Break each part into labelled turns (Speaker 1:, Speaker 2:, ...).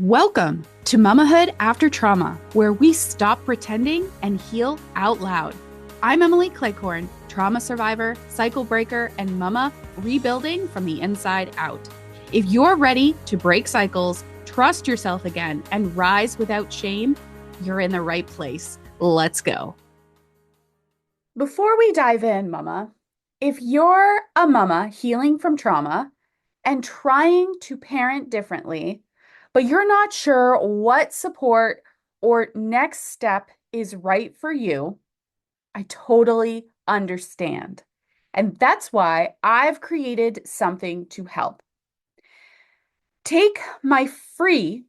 Speaker 1: Welcome to Mamahood After Trauma, where we stop pretending and heal out loud. I'm Emily Cleghorn, trauma survivor, cycle breaker, and mama rebuilding from the inside out. If you're ready to break cycles, trust yourself again, and rise without shame, you're in the right place. Let's go. Before we dive in, mama, if you're a mama healing from trauma and trying to parent differently, but you're not sure what support or next step is right for you, I totally understand. And that's why I've created something to help. Take my free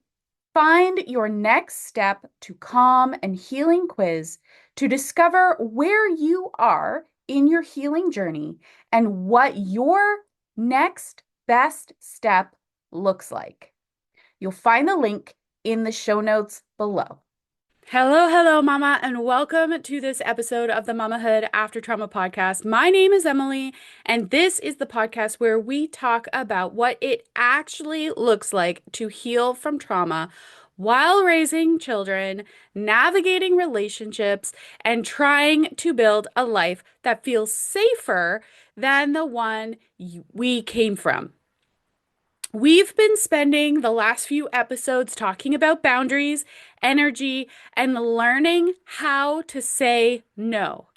Speaker 1: Find Your Next Step to Calm and Healing quiz to discover where you are in your healing journey and what your next best step looks like. You'll find the link in the show notes below. Hello, mama, and welcome to this episode of the Mamahood After Trauma podcast. My name is Emily, and this is the podcast where we talk about what it actually looks like to heal from trauma while raising children, navigating relationships, and trying to build a life that feels safer than the one we came from. We've been spending the last few episodes talking about boundaries, energy, and learning how to say no.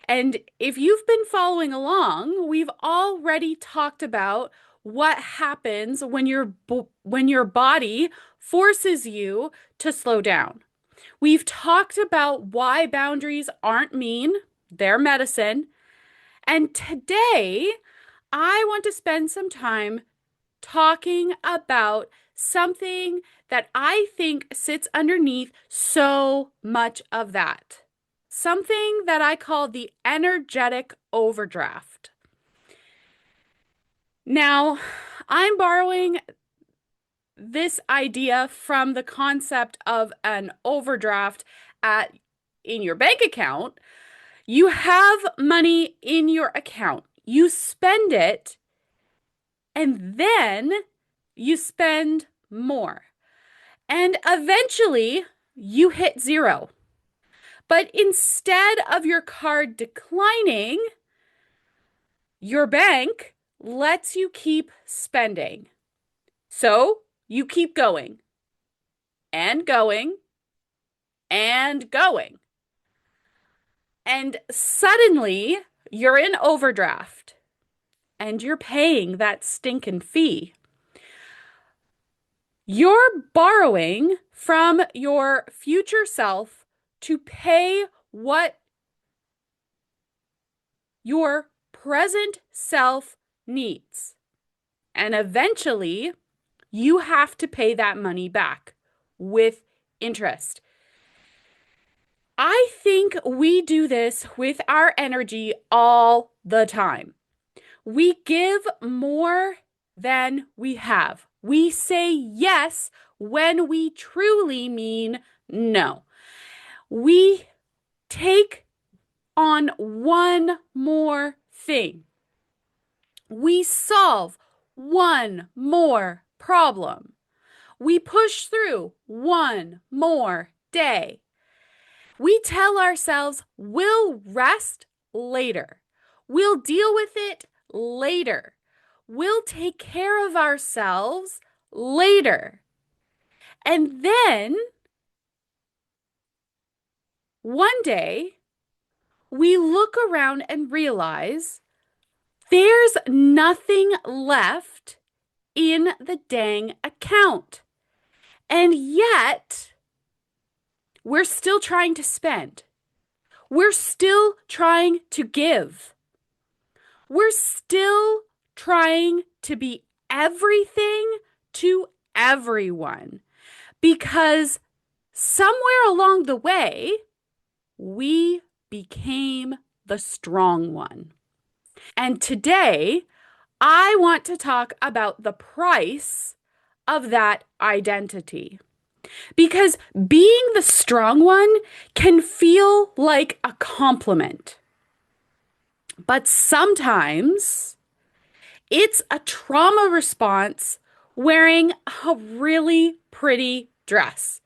Speaker 1: And if you've been following along, we've already talked about what happens when your body forces you to slow down. We've talked about why boundaries aren't mean, they're medicine. And today, I want to spend some time talking about something that I think sits underneath so much of that. Something that I call the energetic overdraft. Now, I'm borrowing this idea from the concept of an overdraft in your bank account. You have money in your account. You spend it, and then you spend more. And eventually, you hit zero. But instead of your card declining, your bank lets you keep spending. So you keep going and going and going. And suddenly, you're in overdraft. And you're paying that stinking fee. You're borrowing from your future self to pay what your present self needs. And eventually, you have to pay that money back with interest. I think we do this with our energy all the time. We give more than we have. We say yes when we truly mean no. We take on one more thing. We solve one more problem. We push through one more day. We tell ourselves we'll rest later. We'll deal with it later. We'll take care of ourselves later. And then one day we look around and realize there's nothing left in the dang account. And yet we're still trying to spend. We're still trying to give. We're still trying to be everything to everyone because somewhere along the way, we became the strong one. And today, I want to talk about the price of that identity. Because being the strong one can feel like a compliment. But sometimes it's a trauma response wearing a really pretty dress.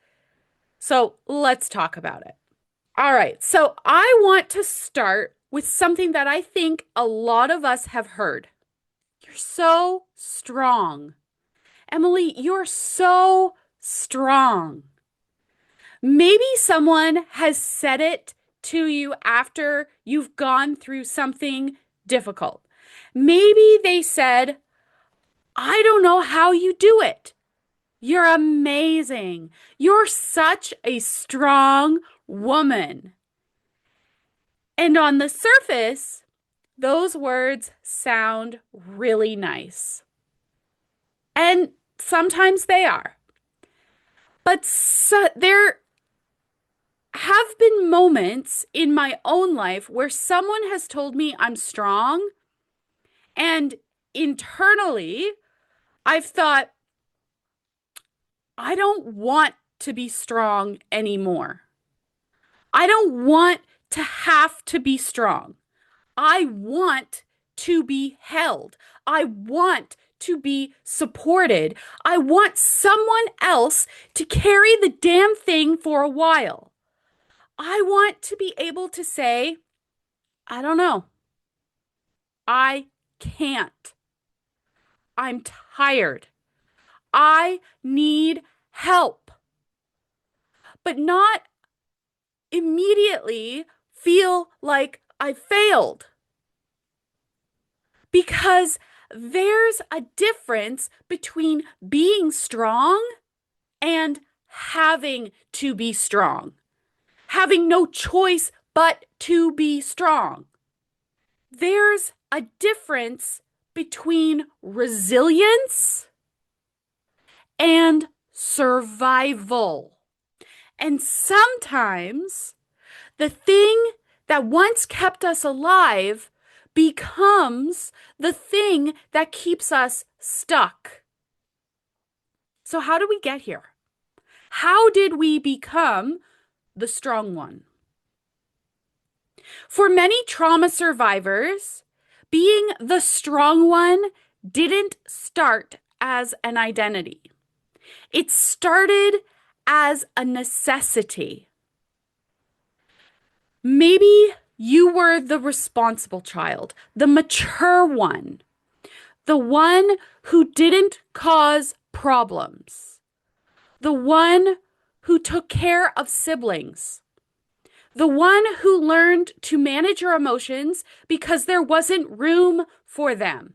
Speaker 1: So let's talk about it. All right. So I want to start with something that I think a lot of us have heard. You're so strong. Emily, you're so strong. Maybe someone has said it to you after you've gone through something difficult. Maybe they said, I don't know how you do it. You're amazing. You're such a strong woman. And on the surface, those words sound really nice. And sometimes they are. But there have been moments in my own life where someone has told me I'm strong, and internally, I've thought, I don't want to be strong anymore. I don't want to have to be strong. I want to be held. I want to be supported. I want someone else to carry the damn thing for a while. I want to be able to say, I don't know. I can't. I'm tired. I need help. But not immediately feel like I failed. Because there's a difference between being strong and having to be strong. Having no choice but to be strong. There's a difference between resilience and survival. And sometimes the thing that once kept us alive becomes the thing that keeps us stuck. So how do we get here? How did we become the strong one? For many trauma survivors, being the strong one didn't start as an identity. It started as a necessity. Maybe you were the responsible child, the mature one, the one who didn't cause problems, the one who took care of siblings, the one who learned to manage your emotions because there wasn't room for them,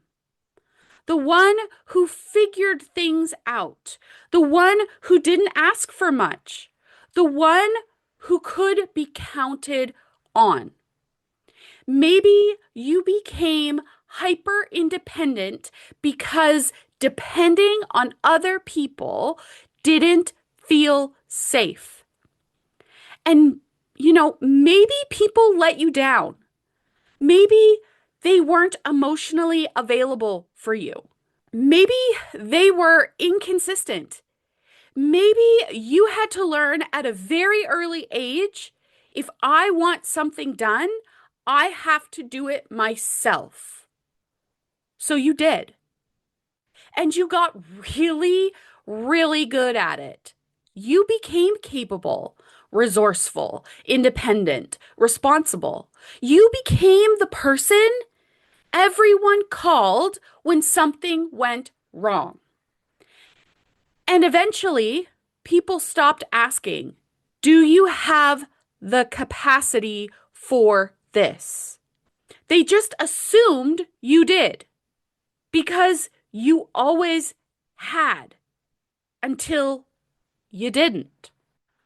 Speaker 1: the one who figured things out, the one who didn't ask for much, the one who could be counted on. Maybe you became hyper independent because depending on other people didn't feel safe. And, maybe people let you down. Maybe they weren't emotionally available for you. Maybe they were inconsistent. Maybe you had to learn at a very early age, if I want something done, I have to do it myself. So you did. And you got really, really good at it. You became capable, resourceful, independent, responsible. You became the person everyone called when something went wrong. And eventually, people stopped asking, do you have the capacity for this? They just assumed you did because you always had until you didn't.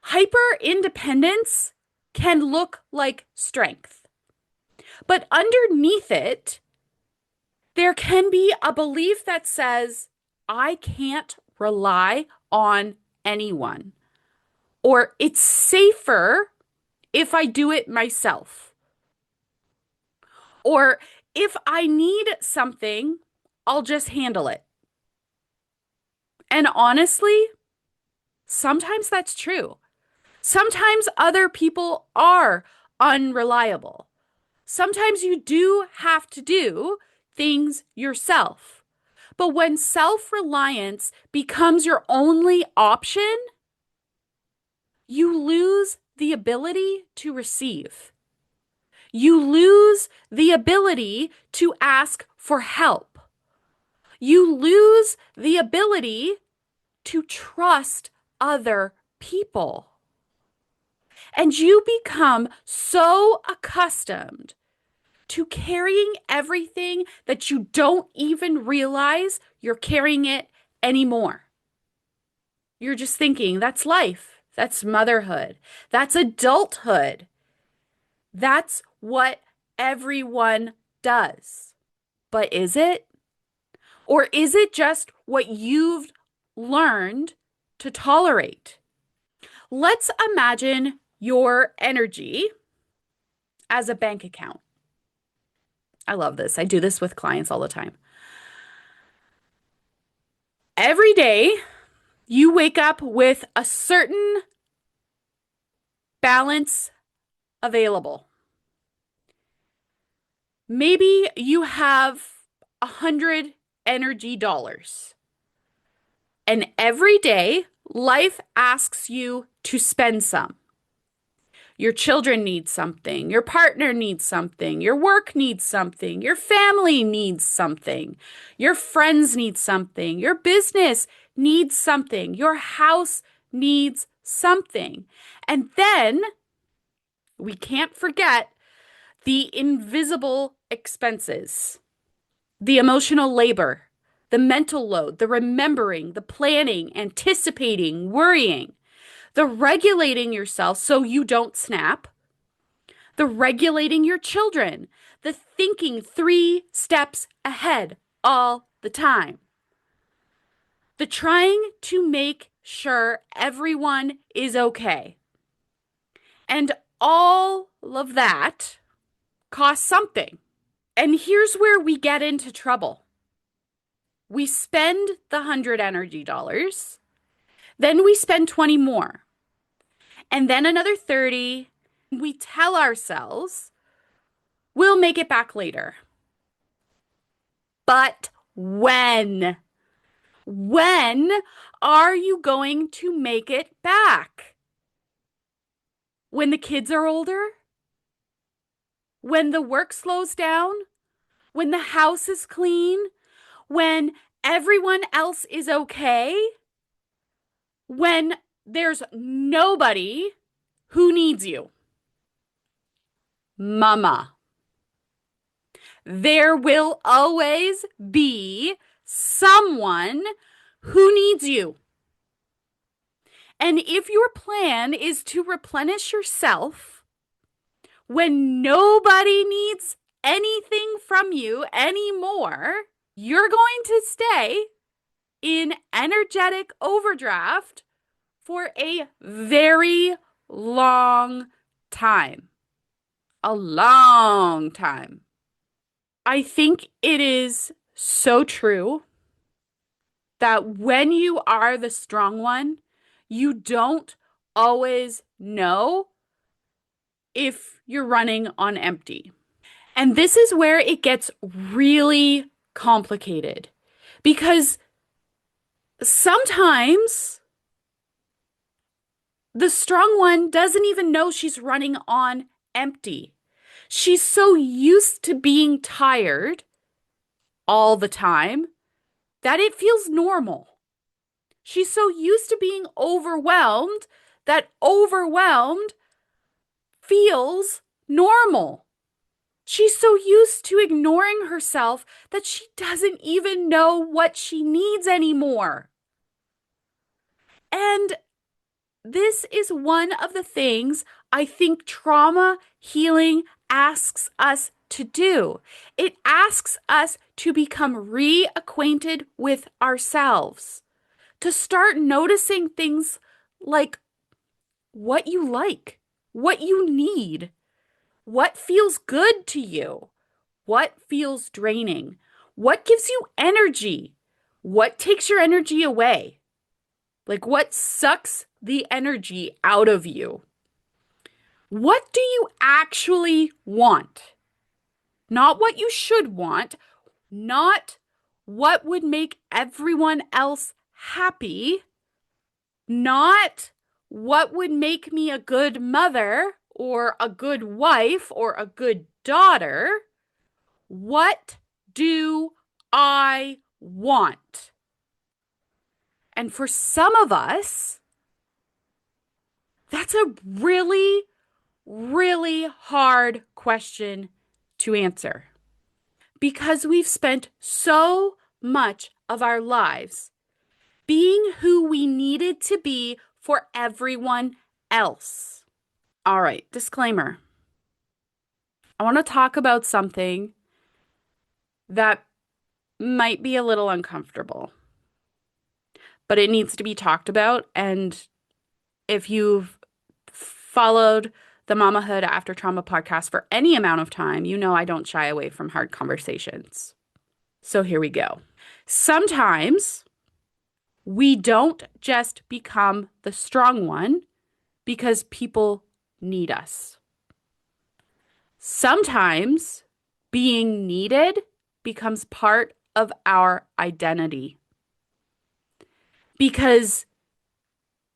Speaker 1: Hyper independence can look like strength, but underneath it, there can be a belief that says, I can't rely on anyone, or it's safer if I do it myself. Or if I need something, I'll just handle it. And honestly, sometimes that's true. Sometimes other people are unreliable. Sometimes you do have to do things yourself. But when self-reliance becomes your only option, you lose the ability to receive. You lose the ability to ask for help. You lose the ability to trust other people. And you become so accustomed to carrying everything that you don't even realize you're carrying it anymore. You're just thinking, that's life. That's motherhood. That's adulthood. That's what everyone does. But is it? Or is it just what you've learned to tolerate? Let's imagine your energy as a bank account. I love this. I do this with clients all the time. Every day, you wake up with a certain balance available. Maybe you have 100 energy dollars. And every day, life asks you to spend some. Your children need something, your partner needs something, your work needs something, your family needs something, your friends need something, your business needs something, your house needs something. And then we can't forget the invisible expenses, the emotional labor, the mental load, the remembering, the planning, anticipating, worrying, the regulating yourself so you don't snap, the regulating your children, the thinking 3 steps ahead all the time, the trying to make sure everyone is okay. And all of that costs something. And here's where we get into trouble. We spend the 100 energy dollars, then we spend 20 more, and then another 30. We tell ourselves we'll make it back later. But when? When are you going to make it back? When the kids are older? When the work slows down? When the house is clean? When everyone else is okay? When there's nobody who needs you? Mama. There will always be someone who needs you. And if your plan is to replenish yourself when nobody needs anything from you anymore, you're going to stay in energetic overdraft for a very long time. A long time. I think it is so true that when you are the strong one, you don't always know if you're running on empty. And this is where it gets really complicated because sometimes the strong one doesn't even know she's running on empty. She's so used to being tired all the time that it feels normal. She's so used to being overwhelmed that overwhelmed feels normal. She's so used to ignoring herself that she doesn't even know what she needs anymore. And this is one of the things I think trauma healing asks us to do. It asks us to become reacquainted with ourselves, to start noticing things like what you like, what you need, what feels good to you, what feels draining, what gives you energy, what takes your energy away, like what sucks the energy out of you. What do you actually want? Not what you should want, not what would make everyone else happy, not what would make me a good mother or a good wife or a good daughter. What do I want? And for some of us, that's a really, really hard question to answer because we've spent so much of our lives being who we needed to be for everyone else. All right, disclaimer. I want to talk about something that might be a little uncomfortable, but it needs to be talked about. And if you've followed the Mamahood After Trauma podcast for any amount of time, you know I don't shy away from hard conversations. So here we go. Sometimes we don't just become the strong one because people need us. Sometimes being needed becomes part of our identity because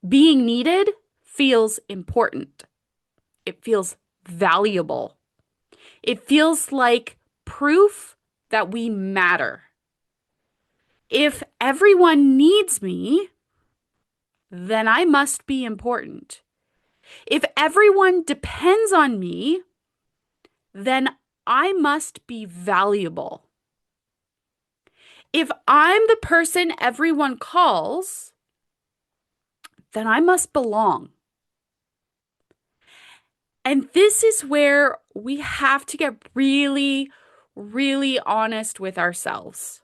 Speaker 1: being needed feels important. It feels valuable. It feels like proof that we matter. If everyone needs me, then I must be important. If everyone depends on me, then I must be valuable. If I'm the person everyone calls, then I must belong. And this is where we have to get really, really honest with ourselves.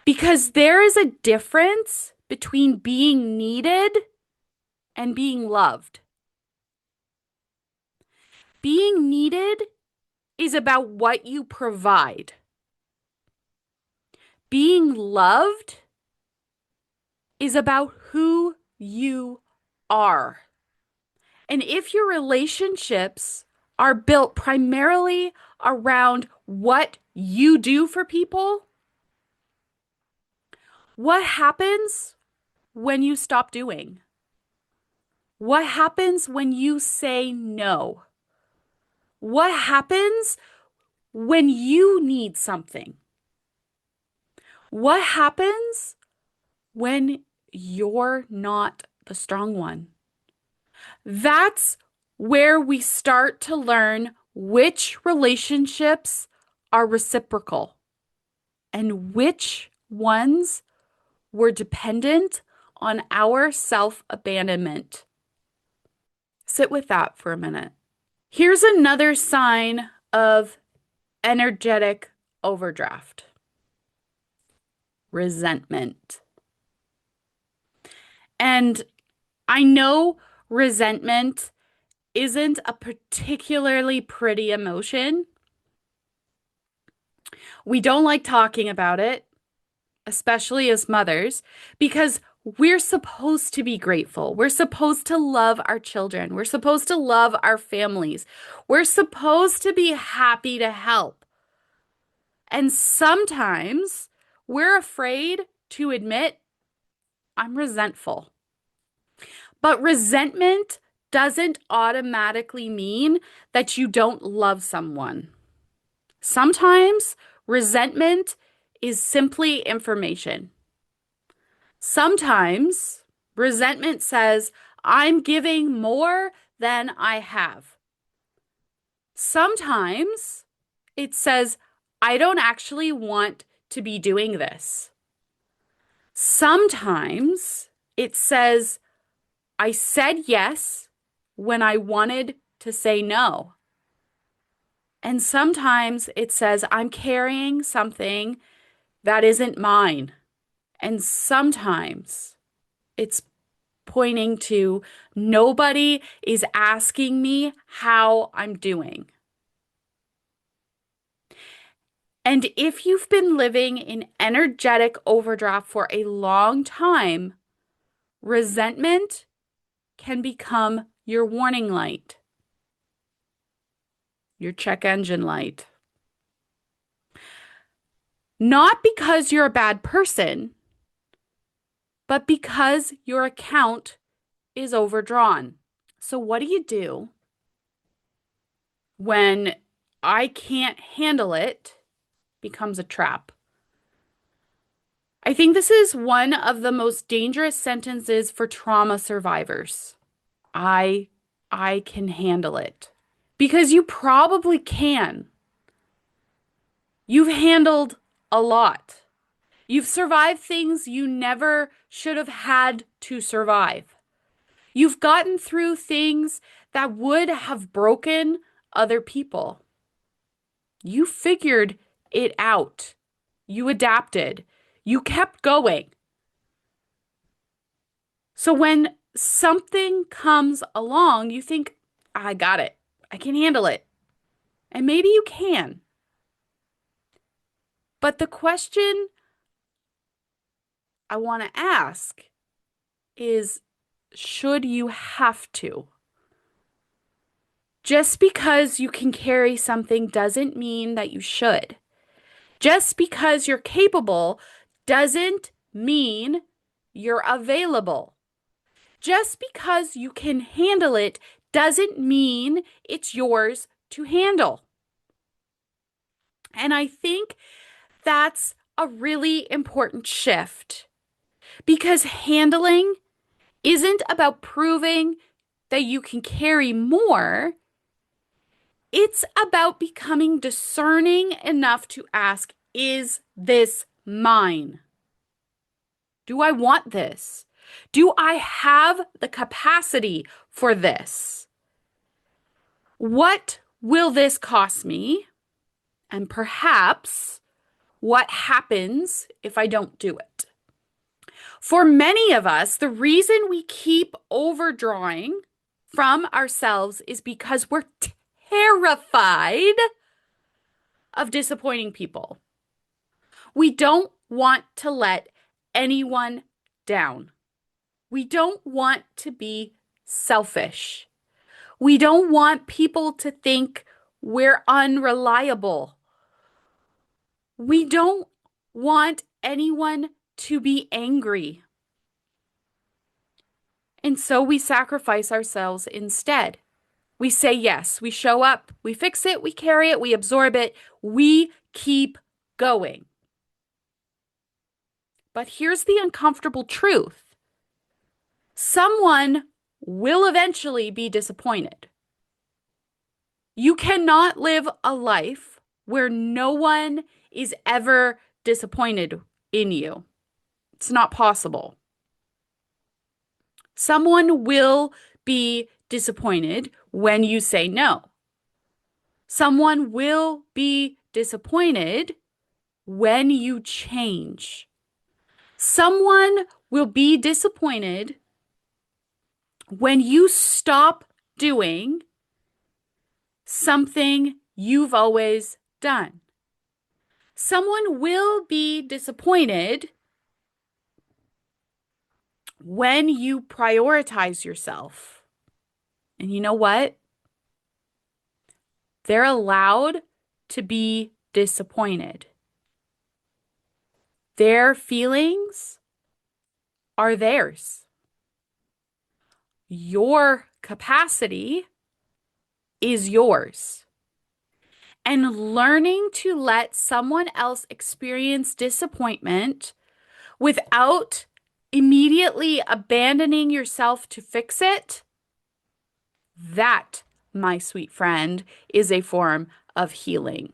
Speaker 1: Because there is a difference between being needed and being loved. Being needed is about what you provide. Being loved is about who you are. And if your relationships are built primarily around what you do for people, what happens when you stop doing? What happens when you say no? What happens when you need something? What happens when you're not the strong one? That's where we start to learn which relationships are reciprocal and which ones were dependent on our self-abandonment. Sit with that for a minute. Here's another sign of energetic overdraft. Resentment. And I know resentment isn't a particularly pretty emotion. We don't like talking about it, especially as mothers, because we're supposed to be grateful. We're supposed to love our children. We're supposed to love our families. We're supposed to be happy to help. And sometimes we're afraid to admit, I'm resentful. But resentment doesn't automatically mean that you don't love someone. Sometimes resentment is simply information. Sometimes resentment says, I'm giving more than I have. Sometimes it says, I don't actually want to be doing this. Sometimes it says, I said yes when I wanted to say no. And sometimes it says, I'm carrying something that isn't mine. And sometimes it's pointing to nobody is asking me how I'm doing. And if you've been living in energetic overdraft for a long time, resentment can become your warning light, your check engine light. Not because you're a bad person, but because your account is overdrawn. So, what do you do when I can't handle it becomes a trap? I think this is one of the most dangerous sentences for trauma survivors. I I can handle it. Because you probably can. You've handled a lot. You've survived things you never should have had to survive. You've gotten through things that would have broken other people. You figured it out. You adapted. You kept going. So when something comes along, you think, I got it. I can handle it. And maybe you can. But the question I want to ask is, should you have to? Just because you can carry something doesn't mean that you should. Just because you're capable doesn't mean you're available. Just because you can handle it doesn't mean it's yours to handle. And I think that's a really important shift because handling isn't about proving that you can carry more. It's about becoming discerning enough to ask, is this mine? Do I want this? Do I have the capacity for this? What will this cost me? And perhaps what happens if I don't do it? For many of us, the reason we keep overdrawing from ourselves is because we're terrified of disappointing people. We don't want to let anyone down. We don't want to be selfish. We don't want people to think we're unreliable. We don't want anyone to be angry. And so we sacrifice ourselves instead. We say yes, we show up, we fix it, we carry it, we absorb it, we keep going. But here's the uncomfortable truth. Someone will eventually be disappointed. You cannot live a life where no one is ever disappointed in you. It's not possible. Someone will be disappointed when you say no. Someone will be disappointed when you change. Someone will be disappointed when you stop doing something you've always done. Someone will be disappointed when you prioritize yourself. And you know what? They're allowed to be disappointed. Their feelings are theirs. Your capacity is yours. And learning to let someone else experience disappointment without immediately abandoning yourself to fix it, that, my sweet friend, is a form of healing.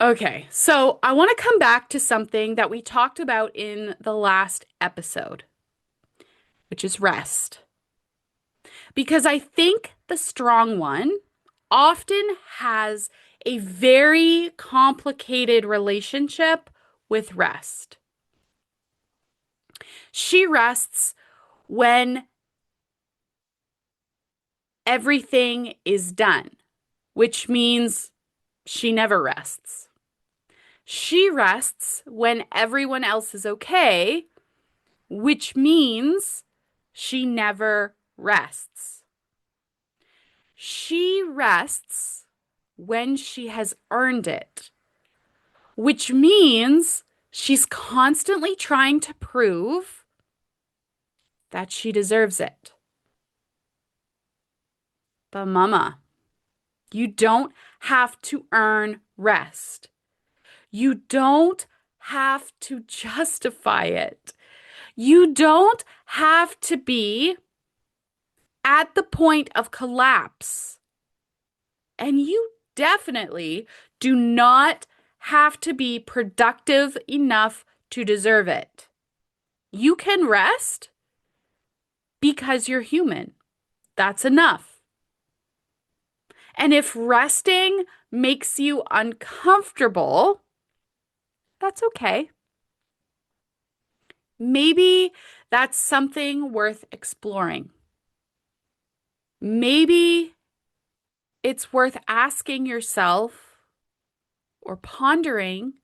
Speaker 1: Okay, so I want to come back to something that we talked about in the last episode, which is rest. Because I think the strong one often has a very complicated relationship with rest. She rests when everything is done, which means she never rests. She rests when everyone else is okay, which means she never rests. She rests when she has earned it, which means she's constantly trying to prove that she deserves it. But, Mama, you don't have to earn rest. You don't have to justify it. You don't have to be at the point of collapse. And you definitely do not have to be productive enough to deserve it. You can rest because you're human. That's enough. And if resting makes you uncomfortable, that's okay. Maybe that's something worth exploring. Maybe it's worth asking yourself or pondering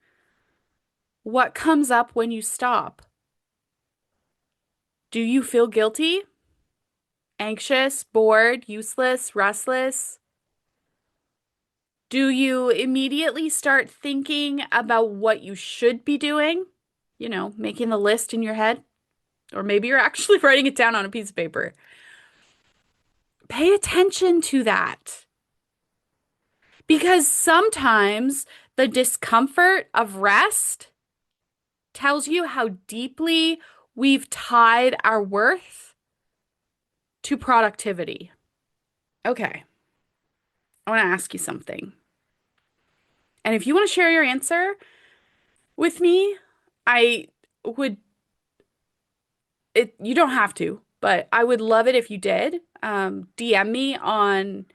Speaker 1: what comes up when you stop. Do you feel guilty, anxious, bored, useless, restless? Do you immediately start thinking about what you should be doing? Making the list in your head? Or maybe you're actually writing it down on a piece of paper. Pay attention to that. Because sometimes the discomfort of rest tells you how deeply we've tied our worth to productivity. Okay, I want to ask you something. And if you want to share your answer with me, I would, you don't have to, but I would love it if you did. DM me on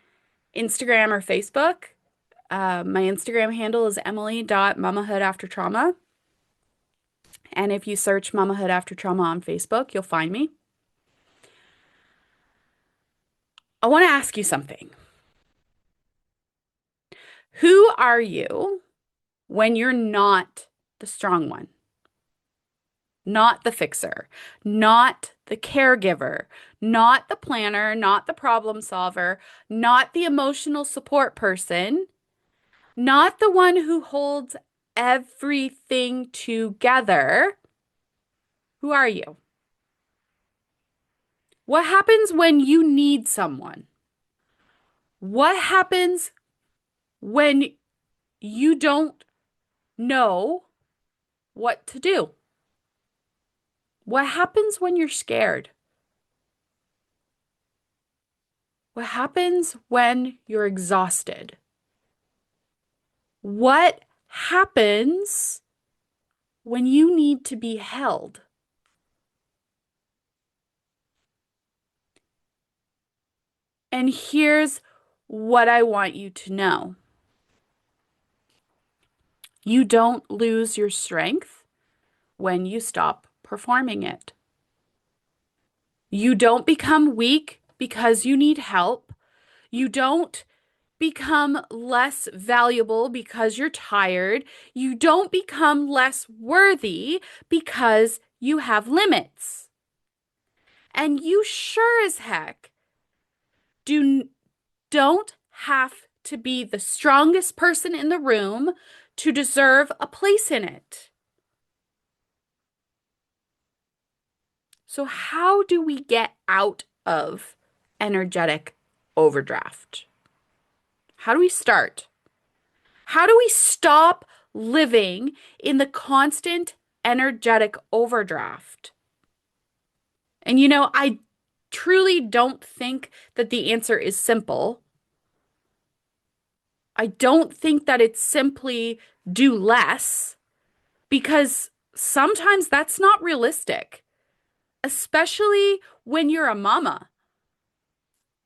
Speaker 1: Instagram or Facebook. My Instagram handle is emily.mamahoodaftertrauma. And if you search Mamahood After Trauma on Facebook, you'll find me. I want to ask you something. Who are you when you're not the strong one? Not the fixer, not the caregiver, not the planner, not the problem solver, not the emotional support person, not the one who holds everything together. Who are you? What happens when you need someone? What happens when you don't know what to do? What happens when you're scared? What happens when you're exhausted? What happens when you need to be held? And here's what I want you to know. You don't lose your strength when you stop performing it. You don't become weak because you need help. You don't become less valuable because you're tired. You don't become less worthy because you have limits. And you sure as heck don't have to be the strongest person in the room to deserve a place in it. So how do we get out of energetic overdraft? How do we start? How do we stop living in the constant energetic overdraft? And I truly don't think that the answer is simple. I don't think that it's simply do less, because sometimes that's not realistic, especially when you're a mama.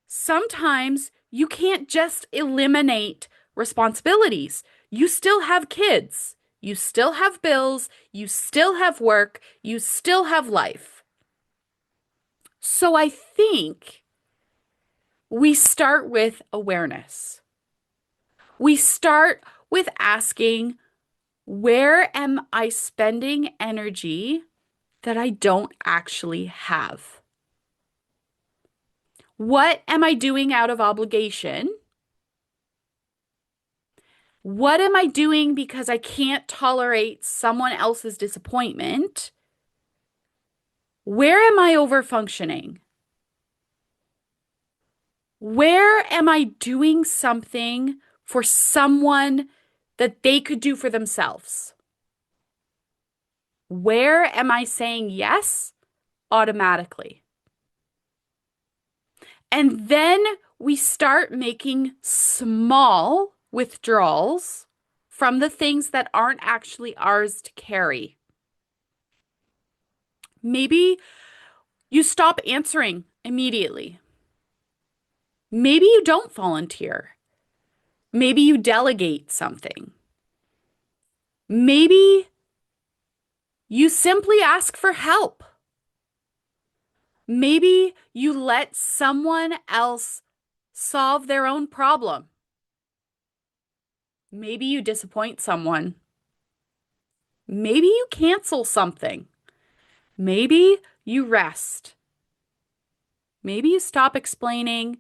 Speaker 1: Sometimes you can't just eliminate responsibilities. You still have kids. You still have bills. You still have work. You still have life. So I think we start with awareness. We start with asking, where am I spending energy that I don't actually have? What am I doing out of obligation? What am I doing because I can't tolerate someone else's disappointment? Where am I overfunctioning? Where am I doing something for someone that they could do for themselves? Where am I saying yes automatically? And then we start making small withdrawals from the things that aren't actually ours to carry. Maybe you stop answering immediately. Maybe you don't volunteer. Maybe you delegate something. Maybe you simply ask for help. Maybe you let someone else solve their own problem. Maybe you disappoint someone. Maybe you cancel something. Maybe you rest. Maybe you stop explaining.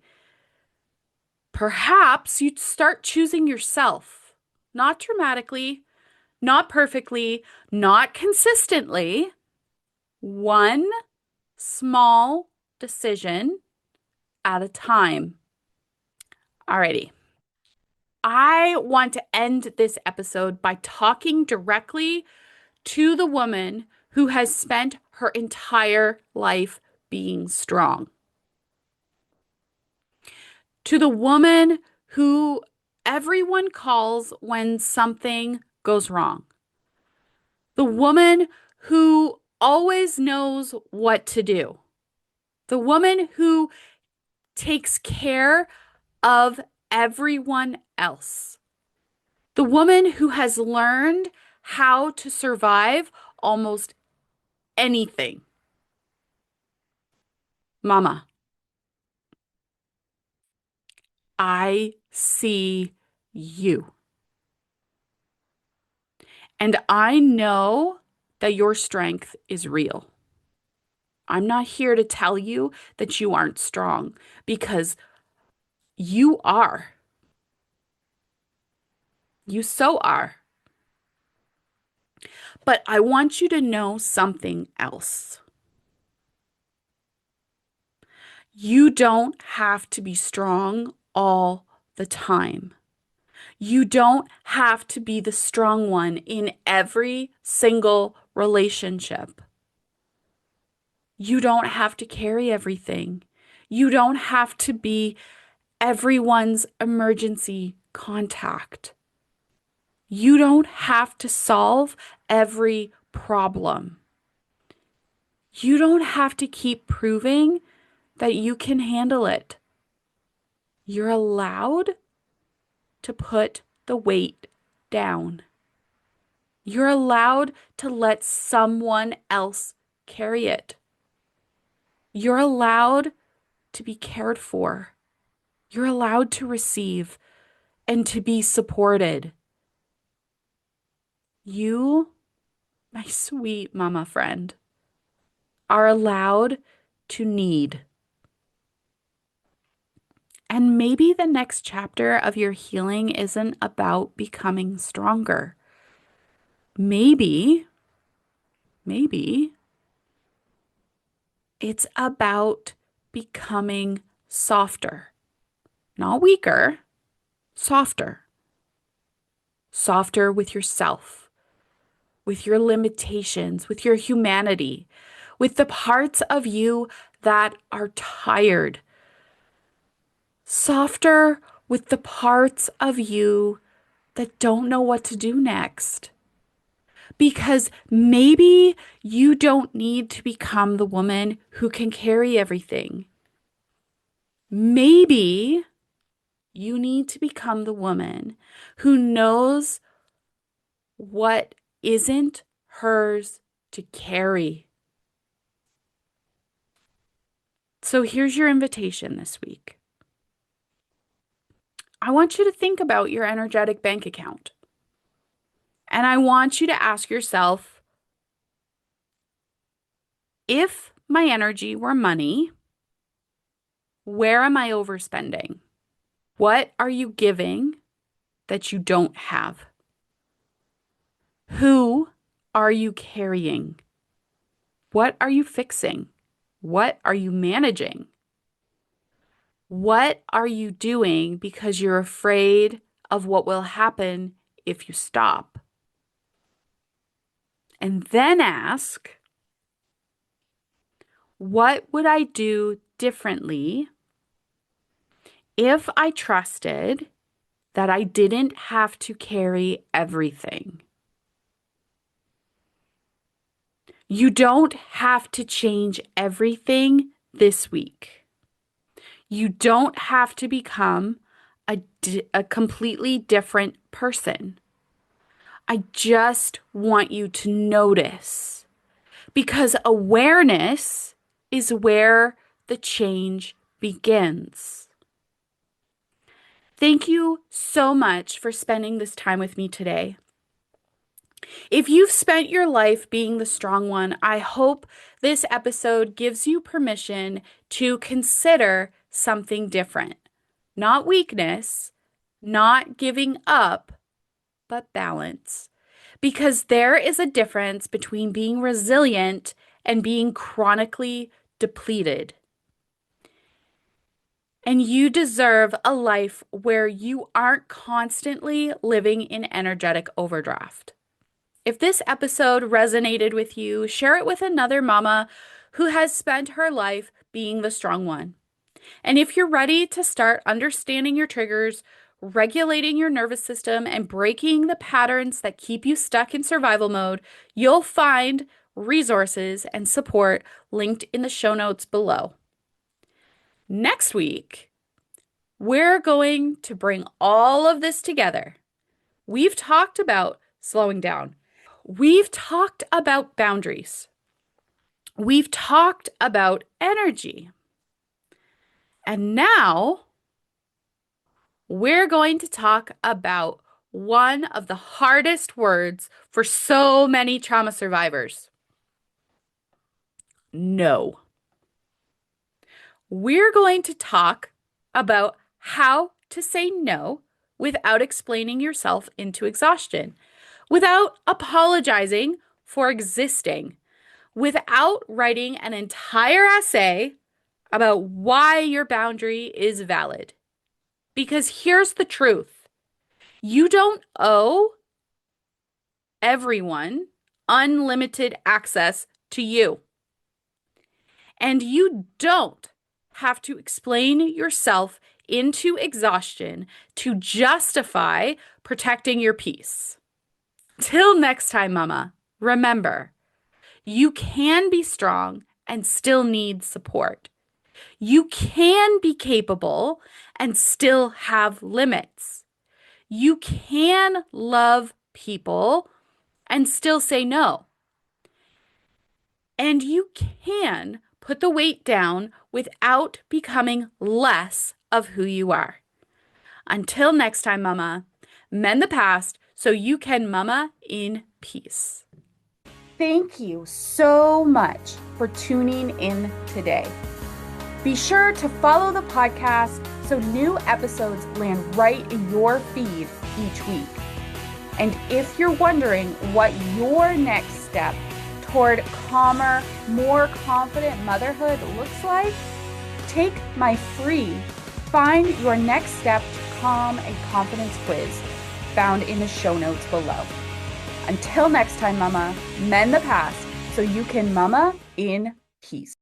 Speaker 1: Perhaps you start choosing yourself. Not dramatically, not perfectly, not consistently. One small decision at a time. Alrighty. I want to end this episode by talking directly to the woman who has spent her entire life being strong. To the woman who everyone calls when something goes wrong. The woman who always knows what to do. The woman who takes care of everyone else. The woman who has learned how to survive almost anything. Mama, I see you. And I know that your strength is real. I'm not here to tell you that you aren't strong because you are. You so are. But I want you to know something else. You don't have to be strong all the time. You don't have to be the strong one in every single relationship. You don't have to carry everything. You don't have to be everyone's emergency contact. You don't have to solve every problem. You don't have to keep proving that you can handle it. You're allowed to put the weight down. You're allowed to let someone else carry it. You're allowed to be cared for. You're allowed to receive and to be supported. You, my sweet mama friend, are allowed to need. And maybe the next chapter of your healing isn't about becoming stronger. Maybe it's about becoming softer, not weaker, softer. Softer with yourself, with your limitations, with your humanity, with the parts of you that are tired. Softer with the parts of you that don't know what to do next. Because maybe you don't need to become the woman who can carry everything. Maybe you need to become the woman who knows what isn't hers to carry. So here's your invitation this week. I want you to think about your energetic bank account. And I want you to ask yourself, if my energy were money, where am I overspending? What are you giving that you don't have? Who are you carrying? What are you fixing? What are you managing? What are you doing because you're afraid of what will happen if you stop? And then ask, what would I do differently if I trusted that I didn't have to carry everything? You don't have to change everything this week. You don't have to become a completely different person. I just want you to notice, because awareness is where the change begins. Thank you so much for spending this time with me today. If you've spent your life being the strong one, I hope this episode gives you permission to consider something different. Not weakness, not giving up, but balance. Because there is a difference between being resilient and being chronically depleted. And you deserve a life where you aren't constantly living in energetic overdraft. If this episode resonated with you, share it with another mama who has spent her life being the strong one. And if you're ready to start understanding your triggers, regulating your nervous system, and breaking the patterns that keep you stuck in survival mode, you'll find resources and support linked in the show notes below. Next week, we're going to bring all of this together. We've talked about slowing down. We've talked about boundaries. We've talked about energy. And now we're going to talk about one of the hardest words for so many trauma survivors. No. We're going to talk about how to say no without explaining yourself into exhaustion, without apologizing for existing, without writing an entire essay about why your boundary is valid. Because here's the truth. You don't owe everyone unlimited access to you. And you don't have to explain yourself into exhaustion to justify protecting your peace. Till next time, mama, remember, you can be strong and still need support. You can be capable and still have limits. You can love people and still say no. And you can put the weight down without becoming less of who you are. Until next time, mama, mend the past so you can mama in peace. Thank you so much for tuning in today. Be sure to follow the podcast so new episodes land right in your feed each week. And if you're wondering what your next step toward calmer, more confident motherhood looks like, take my free Find Your Next Step to Calm and Confidence quiz found in the show notes below. Until next time, mama, mend the past so you can mama in peace.